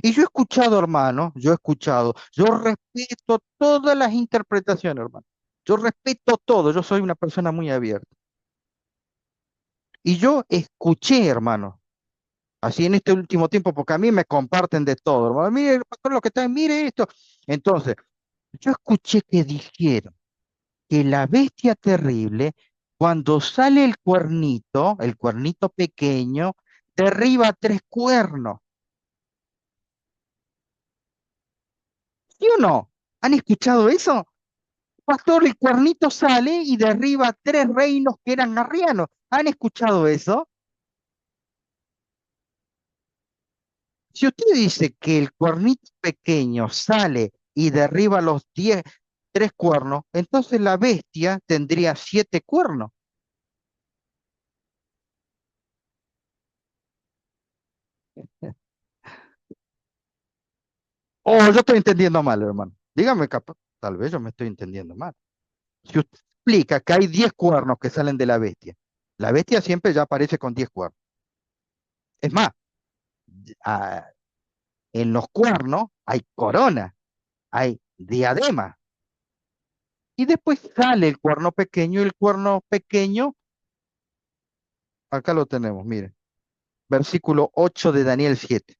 Y yo he escuchado, hermano, yo he escuchado, yo respeto todas las interpretaciones, hermano. Yo respeto todo, yo soy una persona muy abierta. Y yo escuché, hermano, así en este último tiempo, porque a mí me comparten de todo, hermano. Mire, pastor, lo que está, mire esto. Entonces, yo escuché que dijeron que la bestia terrible, cuando sale el cuernito pequeño, derriba tres cuernos. ¿Sí o no? ¿Han escuchado eso? Pastor, el cuernito sale y derriba tres reinos que eran arrianos. ¿Han escuchado eso? Si usted dice que el cuernito pequeño sale y derriba los tres cuernos, entonces la bestia tendría siete cuernos. Oh, yo estoy entendiendo mal, hermano. Dígame, tal vez yo me estoy entendiendo mal. Si usted explica que hay 10 cuernos que salen de la bestia siempre ya aparece con 10 cuernos. Es más, ah, en los cuernos hay corona, hay diadema. Y después sale el cuerno pequeño y el cuerno pequeño, acá lo tenemos, mire, versículo 8 de Daniel 7.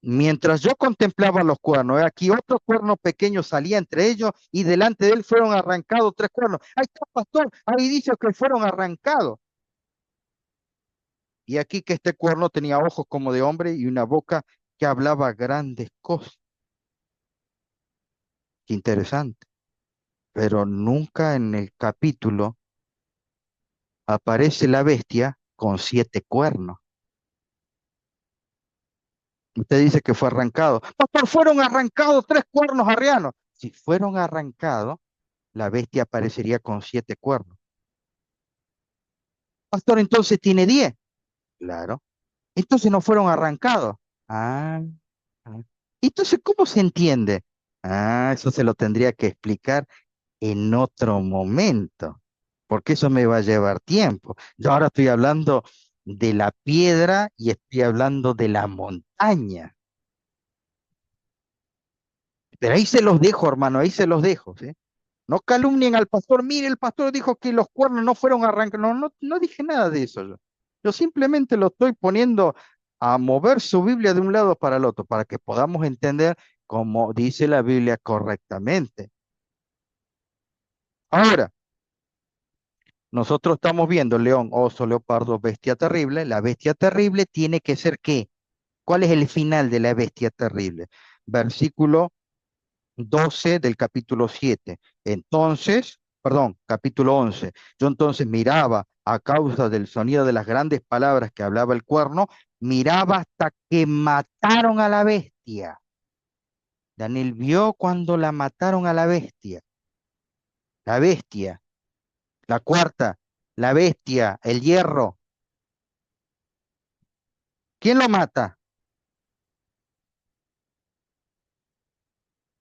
Mientras yo contemplaba los cuernos, he aquí otro cuerno pequeño salía entre ellos y delante de él fueron arrancados tres cuernos. Ahí está, pastor, ahí dice que fueron arrancados. Y aquí que este cuerno tenía ojos como de hombre y una boca que hablaba grandes cosas. Qué interesante. Pero nunca en el capítulo aparece la bestia con siete cuernos. Usted dice que fue arrancado. Pastor, fueron arrancados tres cuernos arrianos. Si fueron arrancados, la bestia aparecería con siete cuernos. Pastor, entonces tiene 10. Claro. Entonces no fueron arrancados. Ah, ah. Entonces, ¿cómo se entiende? Ah, eso se lo tendría que explicar en otro momento, porque eso me va a llevar tiempo. Yo ahora estoy hablando de la piedra y estoy hablando de la montaña. Pero ahí se los dejo, hermano, ahí se los dejo, ¿sí? No calumnien al pastor. Mire, el pastor dijo que los cuernos no fueron arrancados. No, no, no dije nada de eso yo. Yo simplemente lo estoy poniendo a mover su Biblia de un lado para el otro, para que podamos entender cómo dice la Biblia correctamente. Ahora, nosotros estamos viendo león, oso, leopardo, bestia terrible. La bestia terrible tiene que ser ¿qué? ¿Cuál es el final de la bestia terrible? Versículo 12 del capítulo 7. Entonces, perdón, capítulo 11. Yo entonces miraba a causa del sonido de las grandes palabras que hablaba el cuerno, miraba hasta que mataron a la bestia. Daniel vio cuando la mataron a la bestia, la cuarta, la bestia, el hierro. ¿Quién lo mata?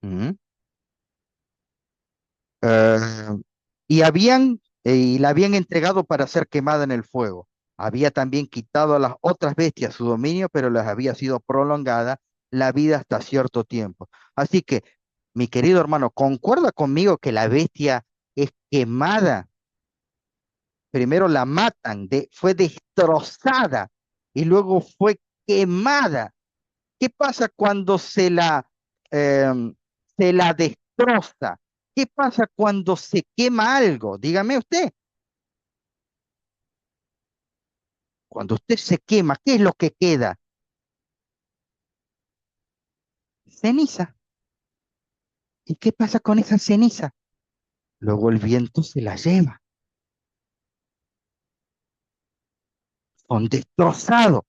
¿Mm? Eh, y la habían entregado para ser quemada en el fuego. Había también quitado a las otras bestias su dominio, pero les había sido prolongada la vida hasta cierto tiempo. Así que, mi querido hermano, ¿concuerda conmigo que la bestia es quemada? Primero la matan, fue destrozada y luego fue quemada. ¿Qué pasa cuando se la destroza? ¿Qué pasa cuando se quema algo? Dígame usted, cuando usted se quema, ¿qué es lo que queda? Ceniza. ¿Y qué pasa con esa ceniza? Luego el viento se la lleva, son destrozados,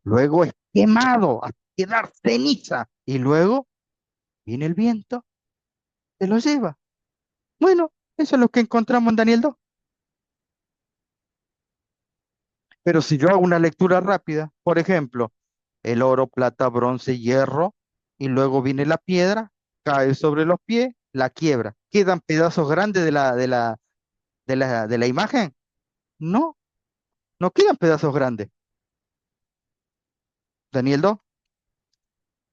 luego es quemado a quedar ceniza y luego viene el viento, se lo lleva. Bueno, eso es lo que encontramos en Daniel 2. Pero si yo hago una lectura rápida, por ejemplo, el oro, plata, bronce, hierro, y luego viene la piedra, cae sobre los pies, la quiebra. ¿Quedan pedazos grandes de la imagen? No, no quedan pedazos grandes. Daniel 2.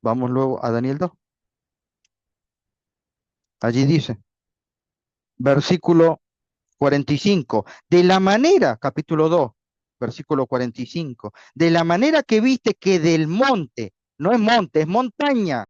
Vamos luego a Daniel 2. Allí dice, versículo 45. De la manera, capítulo 2, versículo 45. De la manera que viste que del monte, no es monte, es montaña,